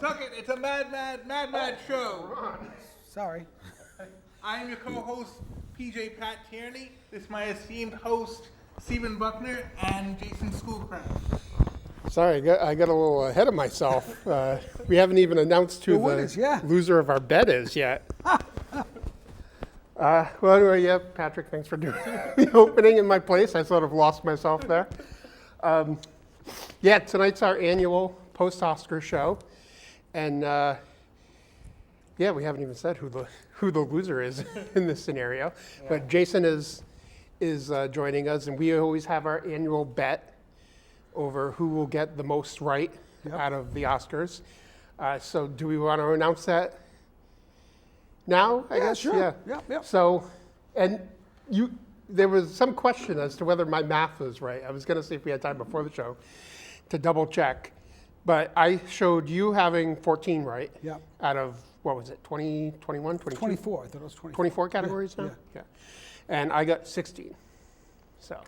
Pawtucket. It's a mad show. Sorry. I am your co-host, PJ Pat Tierney. This is my esteemed host, Stephen Buckner, and Jason Schoolcraft. Sorry, I got a little ahead of myself. We haven't even announced who the loser of our bet is yet. Well, anyway, yeah, Patrick, thanks for doing the opening in my place. I sort of lost myself there. Yeah, tonight's our annual post-Oscar show. And yeah, we haven't even said who the loser is in this scenario. Yeah. But Jason is joining us, and we always have our annual bet over who will get the most right out of the Oscars. So do we want to announce that now, I guess? Sure. Yeah. So, and there was some question as to whether my math was right. I was going to see if we had time before the show to double check. But I showed you having 14 right out of, what was it, 20, 21, 22? 24, I thought it was 24. 24 categories now? Yeah. And I got 16. So.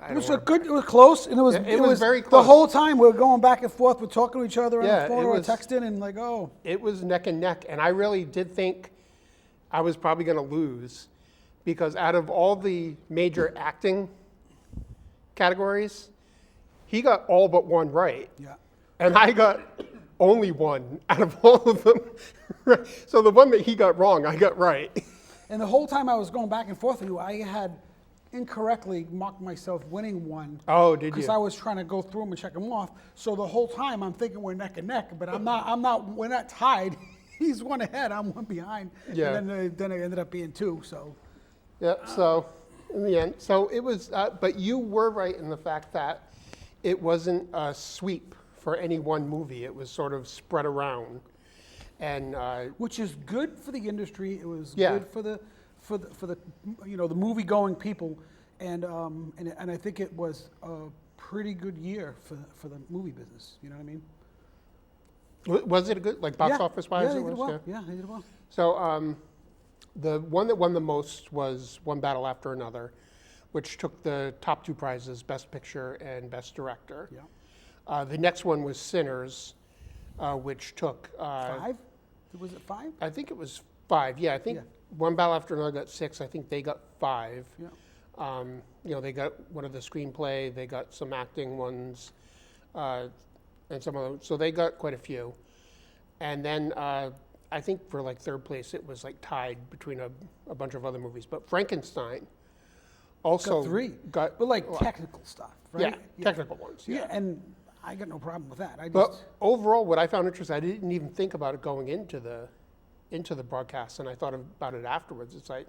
It was good. It was close, and it was very close. The whole time we were going back and forth. We're talking to each other on the phone or texting, and like, oh. It was neck and neck, and I really did think I was probably going to lose, because out of all the major acting categories, he got all but one right. Yeah. And I got only one out of all of them. So the one that he got wrong, I got right. And the whole time I was going back and forth with you, I had incorrectly marked myself winning one. Oh, did you? Because I was trying to go through them and check them off. So the whole time I'm thinking we're neck and neck, but we're not tied. He's one ahead, I'm one behind. Yeah. And then it ended up being two, so. Yeah, so in the end, so it was, but you were right in the fact that it wasn't a sweep for any one movie. It was sort of spread around. And which is good for the industry. It was good for the the movie going people, and I think it was a pretty good year for the movie business. You know what I mean? Was it a good, like box office wise? Yeah, they did well. Yeah, they did well. So the one that won the most was One Battle After Another, which took the top two prizes, Best Picture and Best Director. Yeah. The next one was Sinners, which took 5. Was it 5? I think it was 5. Yeah, I think One Battle After Another got 6. I think they got 5. Yeah. They got one of the screenplay. They got some acting ones, and some of them. So they got quite a few. And then I think for like third place, it was like tied between a bunch of other movies. But Frankenstein also got 3. But like technical stuff, right? Yeah, technical ones. Yeah, and I got no problem with that. But overall, what I found interesting, I didn't even think about it going into the broadcast, and I thought about it afterwards. It's like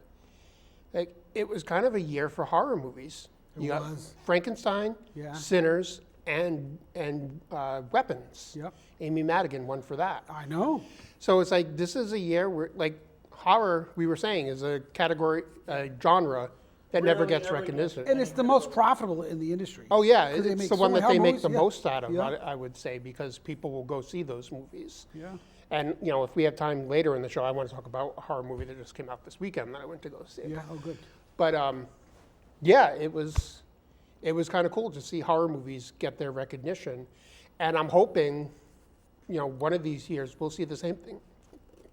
it was kind of a year for horror movies. You got Frankenstein, Sinners, and Weapons. Yep. Amy Madigan won for that. I know. So it's like this is a year where like horror, we were saying, is a category, a genre that never gets recognition. And it's the most profitable in the industry. Oh yeah, it's the one that they make the most out of, Yeah. I would say, because people will go see those movies. Yeah. And if we have time later in the show, I want to talk about a horror movie that just came out this weekend that I went to go see. Yeah. Oh, good. But yeah, it was kind of cool to see horror movies get their recognition, and I'm hoping, one of these years we'll see the same thing.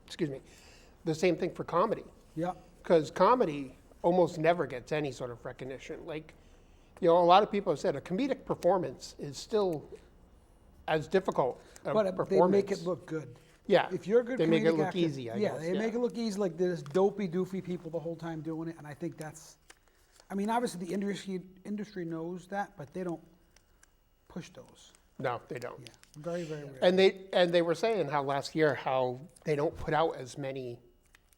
Excuse me, the same thing for comedy. Yeah. Because comedy almost never gets any sort of recognition. Like, a lot of people have said a comedic performance is still as difficult a But performance. they make it look good. Yeah, If you're a good they make it comedic look actor, easy, I guess. they make it look easy, like there's dopey, doofy people the whole time doing it, and I think that's, obviously the industry knows that, but they don't push those. No, they don't. Yeah, very, very rare. And they were saying how last year how they don't put out as many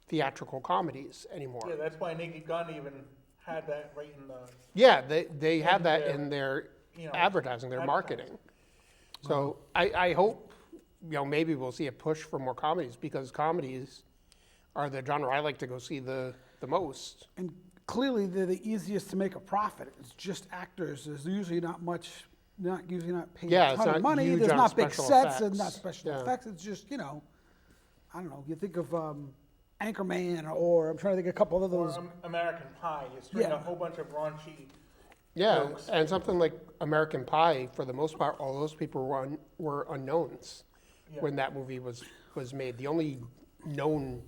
theatrical comedies anymore. Yeah, that's why Naked Gun even had that right in the. Yeah, they have that in their advertising, their marketing. So I hope maybe we'll see a push for more comedies, because comedies are the genre I like to go see the most. And clearly they're the easiest to make a profit. It's just actors. There's usually not paying a ton of money. There's not big sets and not special effects. It's just, I don't know. You think of Anchorman, or I'm trying to think of a couple of those. Or American Pie. You string a whole bunch of raunchy jokes. And something like American Pie, for the most part, all those people were unknowns. when that movie was made. The only known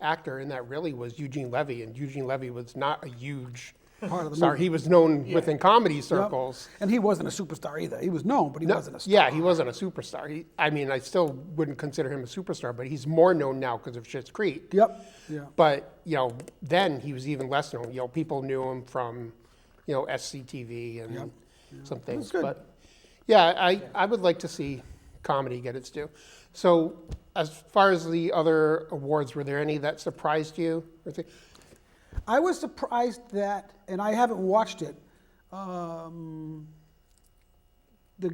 actor in that really was Eugene Levy, and Eugene Levy was not a huge Part of the star. movie. He was known within comedy circles. Yep. And he wasn't a superstar either. He was known, but he wasn't a star. Yeah, he wasn't a superstar. I still wouldn't consider him a superstar, but he's more known now because of Schitt's Creek. Yep. Yeah. But, then he was even less known. People knew him from, SCTV and some things. good. But, yeah, I would like to see comedy get its due. So, as far as the other awards, were there any that surprised you? I was surprised that, and I haven't watched it, the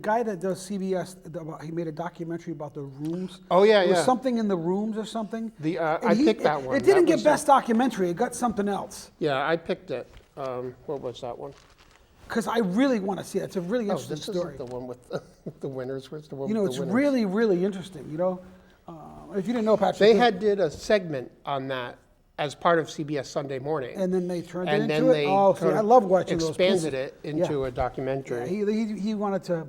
guy that does CBS, he made a documentary about the rooms. Oh, yeah, There was yeah. something in the rooms or something. I picked that one. It didn't That get was best documentary. It got something else. Yeah, I picked it. What was that one? Because I really want to see it. It's a really interesting this story. isn't the one with the winners. Where's the one You know, with it's the winners? really, really interesting. If you didn't know, Patrick, They did a segment on that as part of CBS Sunday Morning. and then they turned it And into then it. they Oh, see, kind I of love watching those pieces. expanded it into a documentary. Yeah, he wanted to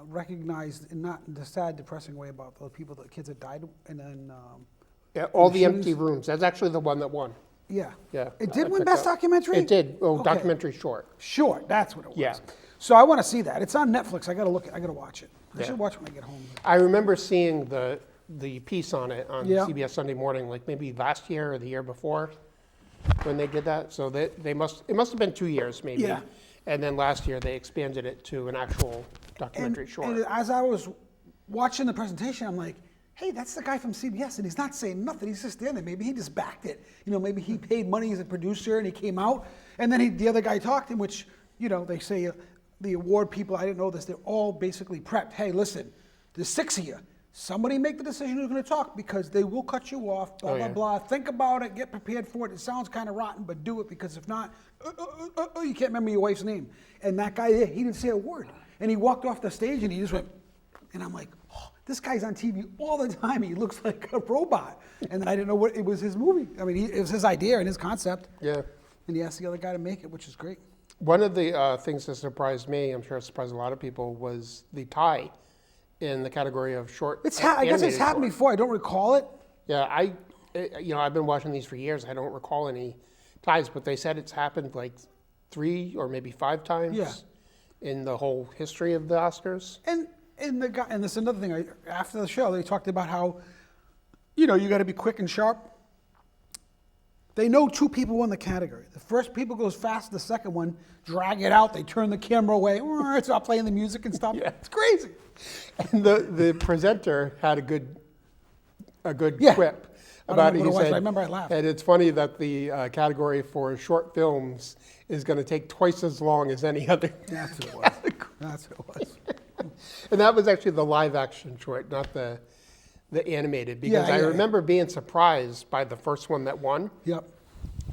recognize, in not in the sad, depressing way, about the people, the kids that died, and then Yeah, all the shootings. empty rooms. That's actually the one that won. yeah, Yeah, it I did win picked best that. documentary. It did. Oh, Okay. documentary short. Short, that's what it was. Yeah. So I want to see that. It's on Netflix. I got to watch it. I Yeah. should watch it when I get home. I remember seeing the piece on it on Yeah. CBS Sunday Morning, like maybe last year or the year before, when they did that. So it must have been 2 years maybe. Yeah. And then last year they expanded it to an actual documentary short. And as I was watching the presentation, I'm like, hey, that's the guy from CBS, and he's not saying nothing. He's just standing there. Maybe he just backed it. Maybe he paid money as a producer, and he came out. And then the other guy talked to him, which, they say the award people, I didn't know this, they're all basically prepped. Hey, listen, there's 6 of you. Somebody make the decision who's going to talk, because they will cut you off, blah, Oh, blah, yeah. blah. Think about it. Get prepared for it. It sounds kind of rotten, but do it, because if not, you can't remember your wife's name. And that guy there, he didn't say a word. And he walked off the stage, and he just went, and I'm like, oh, this guy's on TV all the time. He looks like a robot. And then I didn't know it was his movie. I mean, it was his idea and his concept. Yeah. And he asked the other guy to make it, which is great. One of the things that surprised me, I'm sure it surprised a lot of people, was the tie in the category of short. I guess it's animated happened short. before. I don't recall it. Yeah, I've been watching these for years. I don't recall any ties, but they said it's happened like 3 or maybe 5 times Yeah. in the whole history of the Oscars. And the guy, and this is another thing. After the show, they talked about how, you got to be quick and sharp. They know 2 people won the category. The first people goes fast. The second one drag it out. They turn the camera away. Stop playing the music and stuff. Yeah. It's crazy. And the presenter had a good Yeah. quip I about don't it. remember He what it was, said, but I remember I laughed. and it's funny that the category for short films is going to take twice as long as any other. That's what it was. That's what it was. And that was actually the live action short, not the animated, because Yeah, I yeah, remember being surprised by the first one that won, Yep.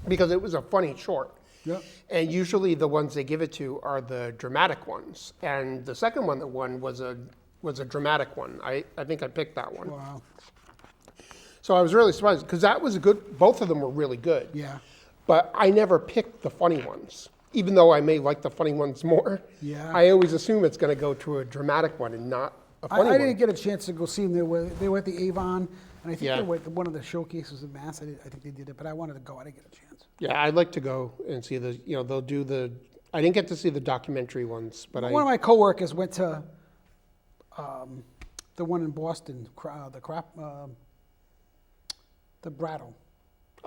because it was a funny short. Yep. And usually the ones they give it to are the dramatic ones. And the second one that won was a dramatic one. I think I picked that one. Wow. So I was really surprised, because that was both of them were really good. Yeah. But I never picked the funny ones. Even though I may like the funny ones more, Yeah. I always assume it's going to go to a dramatic one and not a funny I one. didn't get a chance to go see them. They were at the Avon, and I think Yeah. they were at one of the showcases in Mass. I think they did it, but I wanted to go. I didn't get a chance. Yeah, I'd like to go and see they'll do I didn't get to see the documentary ones, but One of my coworkers went to the one in Boston, the Brattle.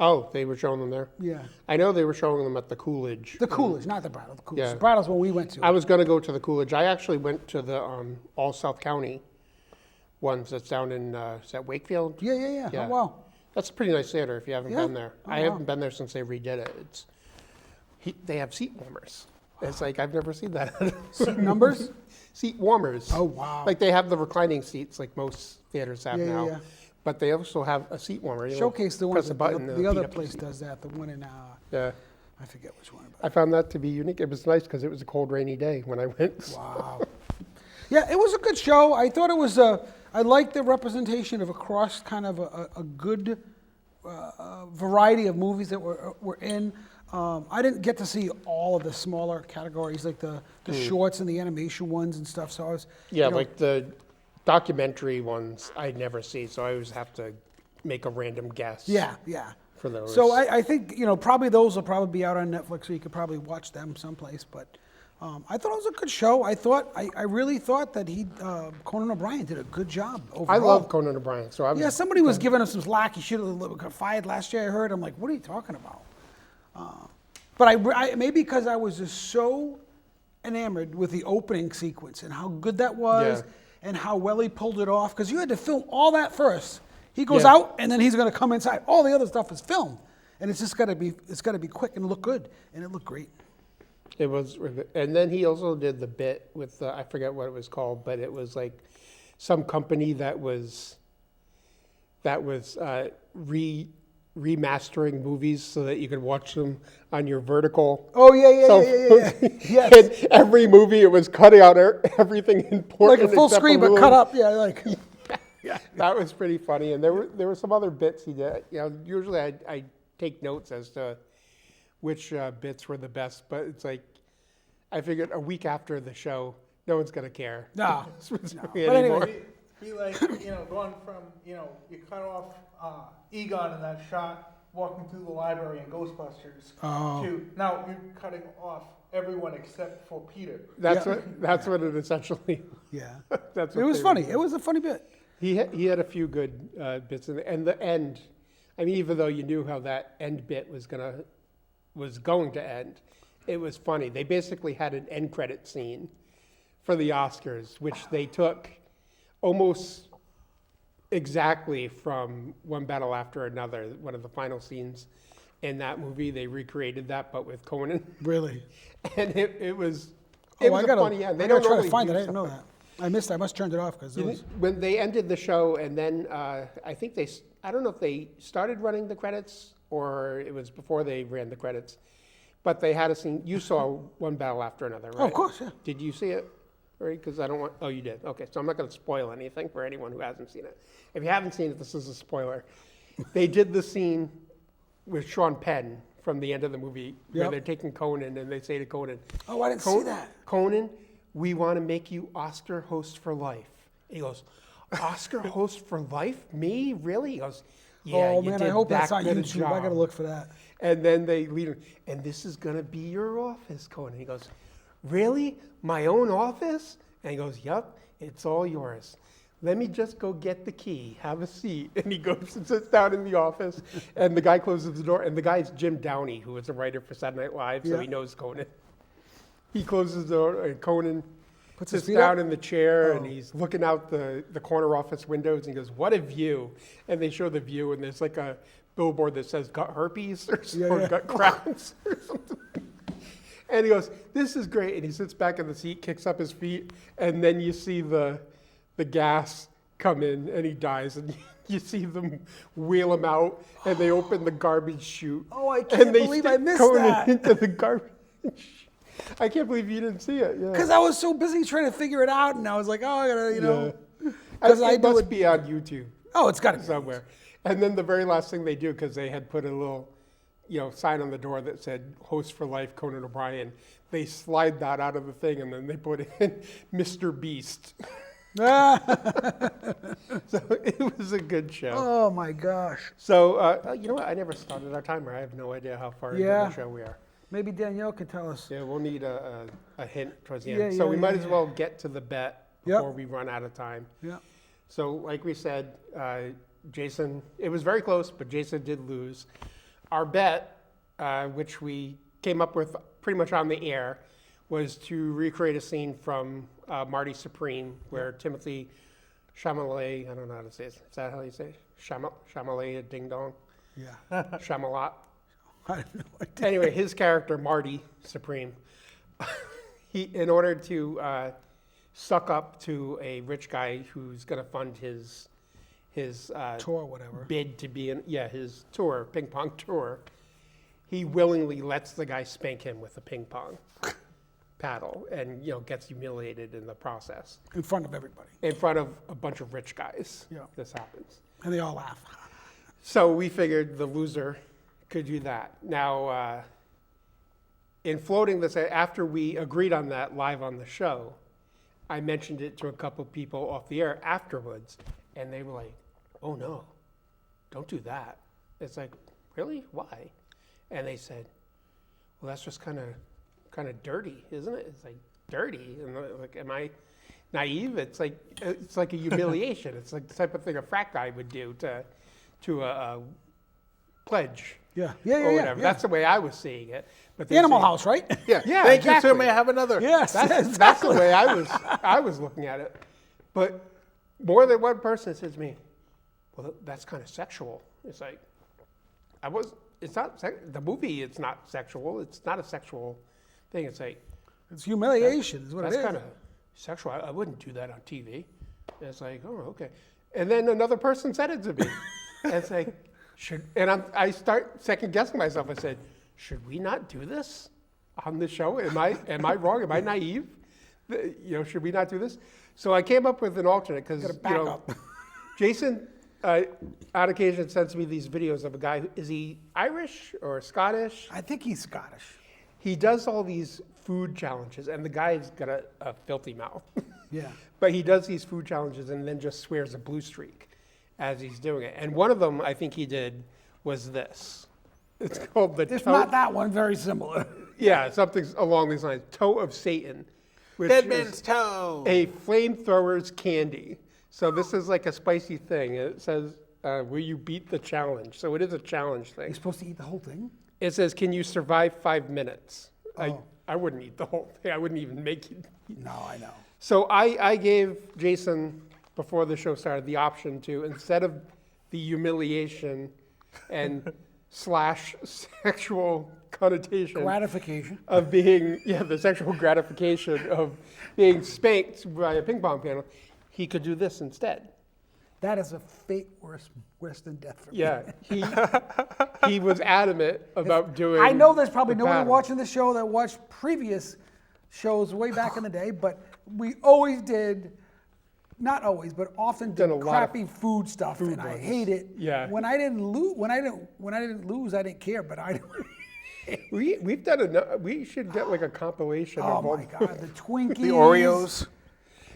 Oh, they were showing them there? Yeah. I know they were showing them at the Coolidge. The Coolidge, not the Brattle. The Coolidge. Yeah. The Brattle's when we went to. I was going to go to the Coolidge. I actually went to the All South County ones that's down in, is that Wakefield? Yeah. Yeah. Oh, wow. That's a pretty nice theater if you haven't Yeah? been there. Oh, I wow. haven't been there since they redid it. They have seat warmers. It's like, I've never seen that. Seat numbers? Seat warmers. Oh, wow. Like they have the reclining seats like most theaters have Yeah, now. yeah. But they also have a seat warmer. You Showcase the press ones a that button. the and other heat up the place seat. does that. The one in, Yeah. I forget which one. I found that to be unique. It was nice because it was a cold, rainy day when I went. Wow. Yeah, it was a good show. I thought it was I liked the representation of across kind of a good variety of movies that were in. I didn't get to see all of the smaller categories like the shorts and the animation ones and stuff. So I was Yeah, like the documentary ones I never see, so I always have to make a random guess. Yeah. For those. So I think, probably those will probably be out on Netflix, so you could probably watch them someplace. But I thought it was a good show. I really thought that Conan O'Brien did a good job overall. I love Conan O'Brien, so I was. Yeah, somebody was giving him some slack. He should have got fired last year, I heard. I'm like, what are you talking about? But I maybe because I was just so enamored with the opening sequence and how good that was and how well he pulled it off. Because you had to film all that first. He goes out and then he's going to come inside. All the other stuff is filmed, and it's got to be quick and look good, and it looked great. It was, and then he also did the bit with I forget what it was called, but it was like some company that was remastering movies so that you could watch them on your vertical. Oh yeah. Yes. And every movie it was cutting out everything important, like a full screen but cut up. Yeah, like. Yeah, that was pretty funny, and there were some other bits he did. Usually I take notes as to which bits were the best, but it's like I figured a week after the show, no one's gonna care. No. But anyway. Be like, going from, you cut off Egon in that shot, walking through the library in Ghostbusters, to now you're cutting off everyone except for Peter. That's what it essentially. Yeah. That's it was funny. It was a funny bit. He had a few good bits in there, and the end. I mean, even though you knew how that end bit was going to end, it was funny. They basically had an end credit scene for the Oscars, which they took almost exactly from One Battle After Another, one of the final scenes in that movie. They recreated that, but with Conan. Really? And it was I a gotta, funny end. I gotta try to find it. I didn't know that. I missed it. I must have turned it off because it was. When they ended the show, and then I think I don't know if they started running the credits or it was before they ran the credits, but they had a scene. You saw One Battle After Another, right? Oh, of course, yeah. Did you see it? Right? Because I don't want. Oh, you did. Okay, so I'm not going to spoil anything for anyone who hasn't seen it. If you haven't seen it, this is a spoiler. They did the scene with Sean Penn from the end of the movie where they're taking Conan and they say to Conan, "Oh, I didn't see that." Conan, we want to make you Oscar host for life. And he goes, Oscar host for life? Me? Really? He goes, yeah, oh, man, I hope that's on YouTube. Job. I got to look for that. And then they lead him, and this is going to be your office, Conan. He goes, really? My own office? And he goes, yep, it's all yours. Let me just go get the key. Have a seat. And he goes and sits down in the office, and the guy closes the door. And the guy's Jim Downey, who was a writer for Saturday Night Live, so he knows Conan. He closes the door, and Conan sits down in the chair, and he's looking out the corner office windows, and he goes, what a view. And they show the view, and there's like a billboard that says, got herpes, or got crowns, or something. And he goes, this is great. And he sits back in the seat, kicks up his feet, and then you see the gas come in, and he dies. And you see them wheel him out, and they open the garbage chute. Oh, I can't believe I missed that. Into the garbage. I can't believe you didn't see it. Because I was so busy trying to figure it out, and I was like, oh, I gotta, Because it must be on YouTube. Oh, it's got to be somewhere. And then the very last thing they do, because they had put a little, sign on the door that said "Host for Life, Conan O'Brien." They slide that out of the thing, and then they put in Mr. Beast. So it was a good show. Oh my gosh. So you know what? I never started our timer. I have no idea how far into the show we are. Maybe Danielle can tell us. Yeah, we'll need a hint towards the end. So we might as well get to the bet before we run out of time. Yeah. So like we said, Jason, it was very close, but Jason did lose. Our bet, which we came up with pretty much on the air, was to recreate a scene from Marty Supreme, where Timothy Chalamet, I don't know how to say it. Is that how you say it? Chalamet, ding dong? Yeah. Chamalot. I have no idea. Anyway, his character, Marty Supreme, in order to suck up to a rich guy who's going to fund his tour, whatever, bid to be in, his tour, ping pong tour, he willingly lets the guy spank him with a ping pong paddle and, gets humiliated in the process. In front of everybody. In front of a bunch of rich guys. Yeah. This happens. And they all laugh. So we figured the loser could do that. Now, in floating this, after we agreed on that live on the show, I mentioned it to a couple people off the air afterwards, and they were like, "Oh no, don't do that." It's like, really? Why? And they said, "Well, that's just kind of dirty, isn't it?" It's like, dirty? And like, am I naive? It's like a humiliation. It's like the type of thing a frat guy would do to a pledge. Yeah. Or whatever. That's the way I was seeing it. But Animal House, right? Yeah. Yeah, Thank exactly. you, sir. May I have another? Yes. That's the way I was looking at it. But more than one person says to me, "Well, that's kind of sexual." It's like, it's not, the movie, it's not sexual. It's not a sexual thing. It's like, It's humiliation is what it is. that's kind of sexual. I wouldn't do that on TV. And it's like, oh, okay. And then another person said it to me. And it's like, I start second guessing myself. I said, should we not do this on the show? Am I wrong? Am I naive? Should we not do this? So I came up with an alternate because Jason, on occasion, sends me these videos of a guy. Is he Irish or Scottish? I think he's Scottish. He does all these food challenges, and the guy's got a filthy mouth. Yeah. But he does these food challenges and then just swears a blue streak as he's doing it. And one of them I think he did was this. It's called the If toe. not that one, very similar. Yeah, something along these lines. Toe of Satan. Which Dead is man's toe. a flamethrower's candy. So this is like a spicy thing. It says, will you beat the challenge? So it is a challenge thing. You're supposed to eat the whole thing? It says, can you survive 5 minutes? Oh. I wouldn't eat the whole thing. I wouldn't even make it. No, I know. So I gave Jason, before the show started, the option to, instead of the humiliation and slash sexual connotation Gratification. of being, the sexual gratification of being spanked by a ping pong paddle, he could do this instead. That is a fate worse than death for me. Yeah, he was adamant about doing. I know there's probably the nobody paddle. watching the show that watched previous shows way back in the day, but we always did, not always, but often did Done a lot of crappy food stuff, and I ones. hate it. Yeah. When I didn't lose, I didn't care, but I. We've done enough. We should get like a compilation Oh of all my God, the Twinkies. The Oreos.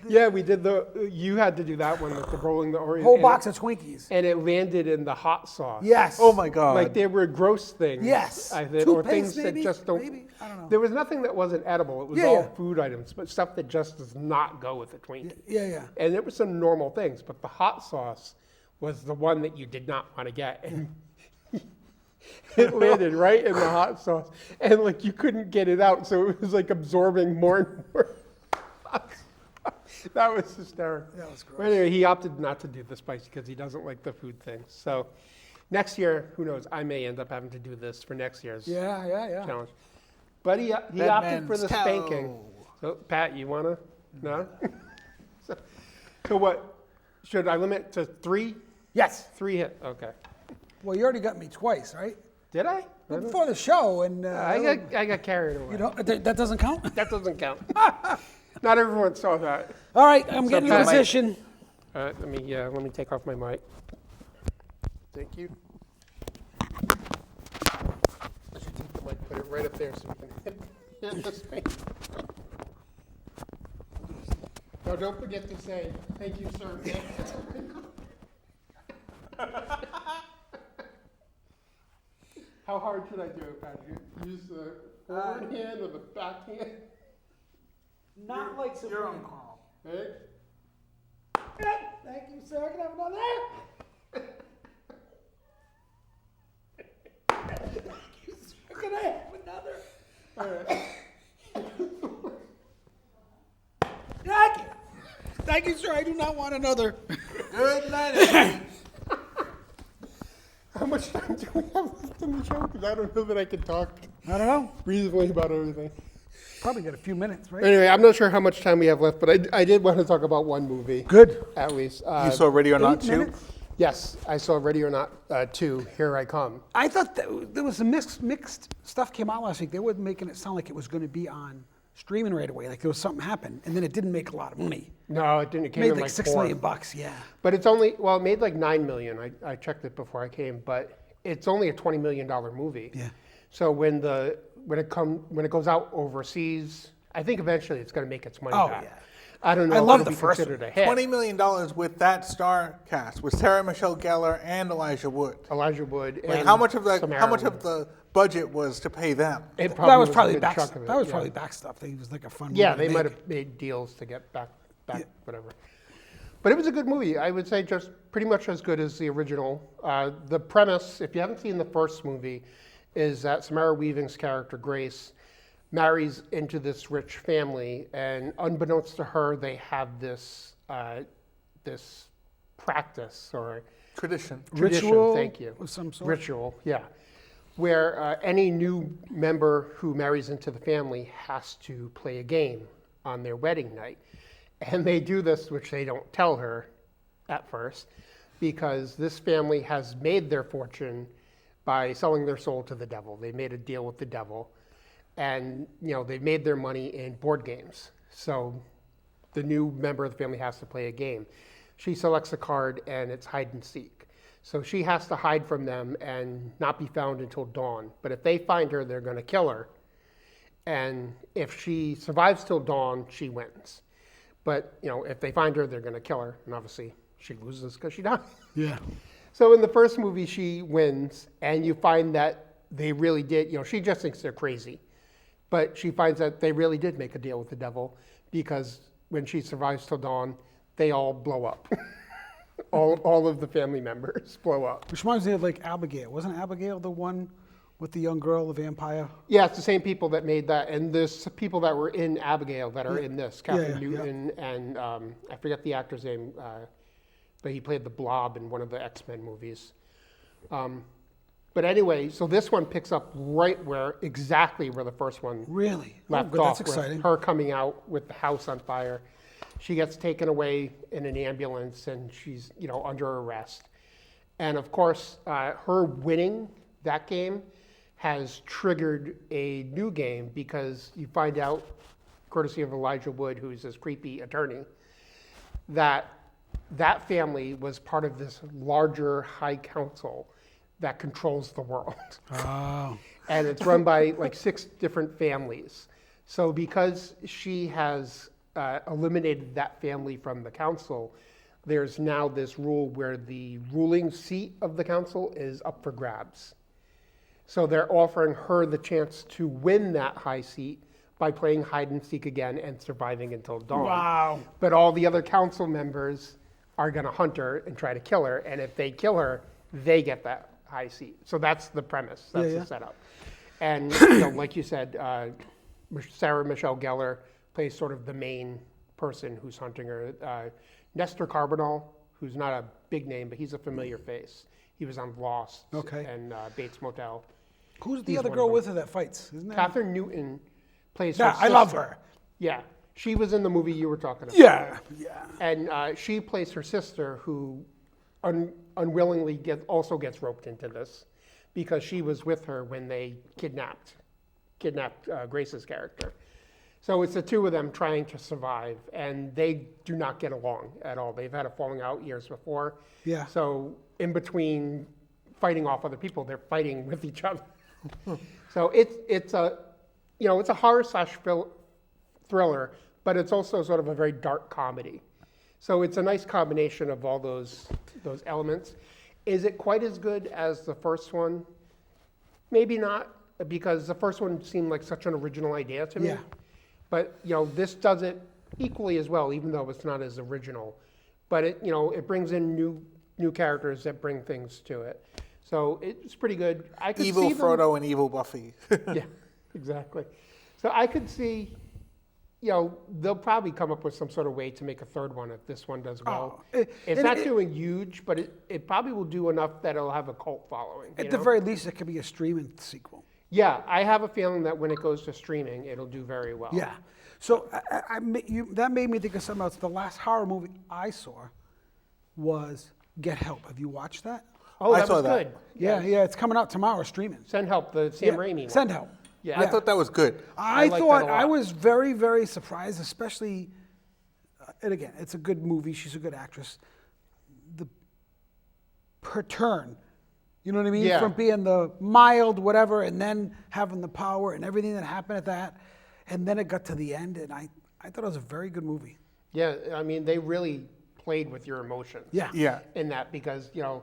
Yeah, we did you had to do that one with the rolling the Oreo. Whole and box it- of Twinkies. And it landed in the hot sauce. Yes. Oh my God. Like they were gross things. Yes. I think, or Toothpaste, things maybe? that just don't. Maybe? I don't know. There was nothing that wasn't edible. It was Yeah, all yeah. food items, but stuff that just does not go with a Twinkie. Yeah. And there were some normal things, but the hot sauce was the one that you did not want to get. And it landed right in the hot sauce. And like you couldn't get it out, so it was like absorbing more and more. That was hysterical. That was gross. But anyway, he opted not to do the spicy because he doesn't like the food things. So next year, who knows, I may end up having to do this for next year's Yeah. challenge. But he Dead opted for man's the toe. spanking. So Pat, you want to? No? so what? Should I limit it to 3? Yes. 3 hit. Okay. Well, you already got me twice, right? Did I? Well, before the show, and I got carried away. you know that doesn't count. That doesn't count. Not everyone saw that. All right, I'm getting in Pat- position. All right, let me take off my mic. Thank you. I should take the mic, put it right up there so we can hit the screen. No, don't forget to say, thank you, sir. How hard should I do it, Patrick? Use the forward hand or the back hand? Not like You're on call. Right? Thank you, sir. I can have another. Can I have another? All right. Thank you. Thank you, sir. I do not want another. Good night, everybody. How much time do we have left in the show? Because I don't know that I can talk I don't know. reasonably about everything. Probably got a few minutes, right? Anyway, I'm not sure how much time we have left, but I did want to talk about one movie, Good. at least. You saw Ready or Not 2? minutes? Yes, I saw Ready or Not 2, Here I Come. I thought that there was some mixed stuff came out last week. They were making it sound like it was going to be on streaming right away, like there was something happened, and then it didn't make a lot of money. No, it didn't. It came Made in like like $6 $4 million bucks, yeah. But it's only, well, it made like $9 million. I checked it before I came, but it's only a $20 million movie. Yeah. So when it goes out overseas, I think eventually it's going to make its money Oh, back. yeah. I don't know I if love it'll the be first considered one. a hit. $20 million with that star cast, with Sarah Michelle Gellar and Elijah Wood. Elijah Wood. Like and how much of Samara. the budget was to pay them? It That was a probably good back. chunk of it, That was yeah. probably back stuff. It was like a fun. Yeah, movie they to might make. have made deals to get back Yeah. whatever. But it was a good movie. I would say just pretty much as good as the original. The premise, if you haven't seen the first movie, is that Samara Weaving's character, Grace, marries into this rich family, and unbeknownst to her, they have this this practice or Tradition. Ritual thank you. of some sort? Ritual, yeah. Where any new member who marries into the family has to play a game on their wedding night. And they do this, which they don't tell her at first, because this family has made their fortune by selling their soul to the devil. They made a deal with the devil, and they've made their money in board games. So the new member of the family has to play a game. She selects a card, and it's hide and seek. So she has to hide from them and not be found until dawn. But if they find her, they're going to kill her. And if she survives till dawn, she wins. But, if they find her, they're going to kill her. And obviously, she loses because she dies. Yeah. So in the first movie, she wins. And you find that they really did, she just thinks they're crazy. But she finds that they really did make a deal with the devil, because when she survives till dawn, they all blow up. all of the family members blow up. Which reminds me of like Abigail. Wasn't Abigail the one with the young girl, the vampire? Yeah, it's the same people that made that. And there's people that were in Abigail that are in this. Catherine Newton and I forget the actor's name, but he played the Blob in one of the X-Men movies. But anyway, so this one picks up exactly where the first one Really? left good. off. That's exciting. With her coming out with the house on fire. She gets taken away in an ambulance, and she's under arrest. And of course, her winning that game has triggered a new game, because you find out, courtesy of Elijah Wood, who's this creepy attorney, that family was part of this larger high council that controls the world. Oh. And it's run by like 6 different families. So because she has eliminated that family from the council, there's now this rule where the ruling seat of the council is up for grabs. So they're offering her the chance to win that high seat by playing hide and seek again and surviving until dawn. Wow. But all the other council members are going to hunt her and try to kill her. And if they kill her, they get that high seat. So that's the premise. That's the setup. And like you said, Sarah Michelle Gellar plays sort of the main person who's hunting her. Nestor Carbonell, who's not a big name, but he's a familiar face. He was on Lost and Bates Motel. Who's the other girl with her that fights? Isn't that? Catherine Newton plays her sister. I love her. Yeah. She was in the movie you were talking about. Yeah. And she plays her sister, who unwillingly also gets roped into this, because she was with her when they kidnapped Grace's character. So it's the two of them trying to survive, and they do not get along at all. They've had a falling out years before. Yeah. So in between fighting off other people, they're fighting with each other. So it's a horror / thriller, but it's also sort of a very dark comedy. So it's a nice combination of all those elements. Is it quite as good as the first one? Maybe not, because the first one seemed like such an original idea to me. Yeah. But this does it equally as well, even though it's not as original. But it brings in new characters that bring things to it. So it's pretty good. I could Evil see them, Frodo and evil Buffy. yeah, exactly. So I could see, they'll probably come up with some sort of way to make a third one if this one does well. It's not doing huge, but it probably will do enough that it'll have a cult following. At the very least, it could be a streaming sequel. Yeah, I have a feeling that when it goes to streaming, it'll do very well. Yeah. So that made me think of something else. The last horror movie I saw was Get Help. Have you watched that? Oh, I that saw was that. good. Yeah, it's coming out tomorrow streaming. Send Help, the Sam Raimi one. Send Help. Yeah. I thought that was good. I like thought that a lot. I was very, very surprised, especially, and again, it's a good movie. She's a good actress. Her turn, you know what I mean? Yeah. From being the mild whatever, and then having the power and everything that happened at that, and then it got to the end, and I thought it was a very good movie. Yeah, I mean, they really played with your emotions. Yeah. Yeah. In that, because, you know,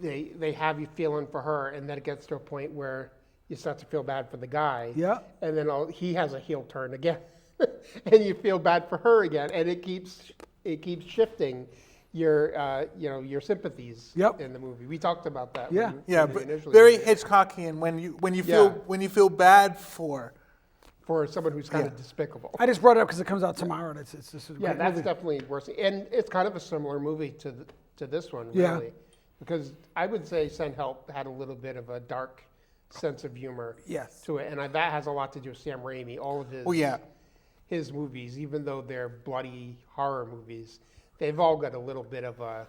they have you feeling for her, and then it gets to a point where you start to feel bad for the guy. Yeah. And then he has a heel turn again, and you feel bad for her again, and it keeps shifting your your sympathies Yep. in the movie. We talked about that. Yeah. Yeah, when we but initially very did it. Hitchcockian when you Yeah. feel bad for. For someone who's kind Yeah. of despicable. I just brought it up because it comes out tomorrow, and it's just a Yeah, great that's movie. definitely worse. And it's kind of a similar movie to this one, Yeah. really. Because I would say Send Help had a little bit of a dark sense of humor Yes. to it. And that has a lot to do with Sam Raimi. All of Oh yeah. his movies, even though they're bloody horror movies, they've all got a little bit of a...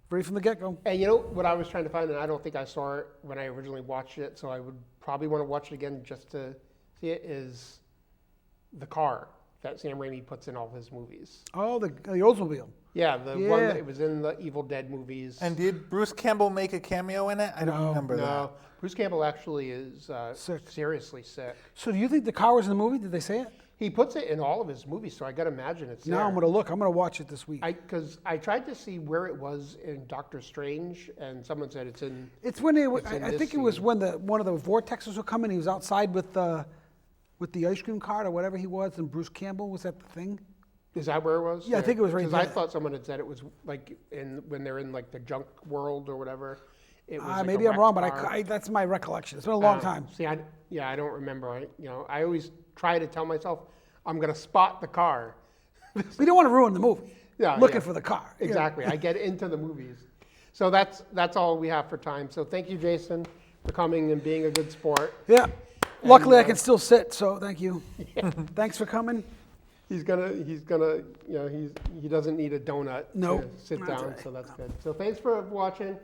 Right from the get-go. And you know what I was trying to find, and I don't think I saw it when I originally watched it, so I would probably want to watch it again just to see it, is the car that Sam Raimi puts in all his movies. Oh, the Oldsmobile. Yeah, the one Yeah. that it was in the Evil Dead movies. And did Bruce Campbell make a cameo in it? I don't No. remember that. No, Bruce Campbell actually is Sick. seriously sick. So do you think the car was in the movie? Did they say it? He puts it in all of his movies, so I got to imagine it's Now I'm there. going to look. I'm going to watch it this week. Because I tried to see where it was in Doctor Strange, and someone said it's in... It's when It's in I this think it was scene. when one of the vortexes were coming. He was outside with the ice cream cart or whatever he was, and Bruce Campbell was that the thing. Is that where it was? Yeah, I think it was right Because I there. thought someone had said it was like when they're in like the junk world or whatever. It was like Maybe a I'm wrong, wrecked but car. that's my recollection. It's been a long time. See, I don't remember. I always try to tell myself I'm going to spot the car. We don't want to ruin the movie. Yeah, looking yeah. for the car. Yeah. Exactly. I get into the movies. So that's all we have for time. So thank you, Jason, for coming and being a good sport. Yeah. Luckily, I can still sit, so thank you. Thanks for coming. He's gonna, he doesn't need a donut Nope. to sit That's down, right. so that's good. So thanks for watching.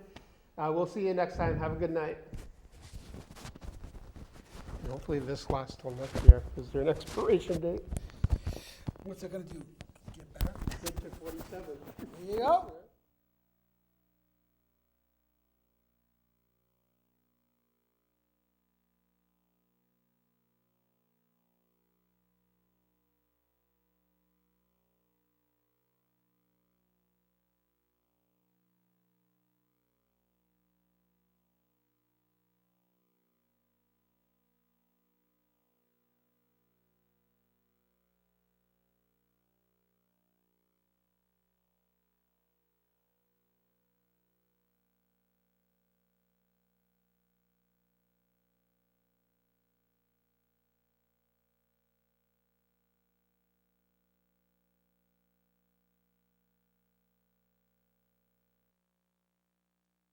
We'll see you next time. Have a good night. And hopefully this lasts till next year. Is there an expiration date? What's it going to do? Get better? Good to 47. There you go.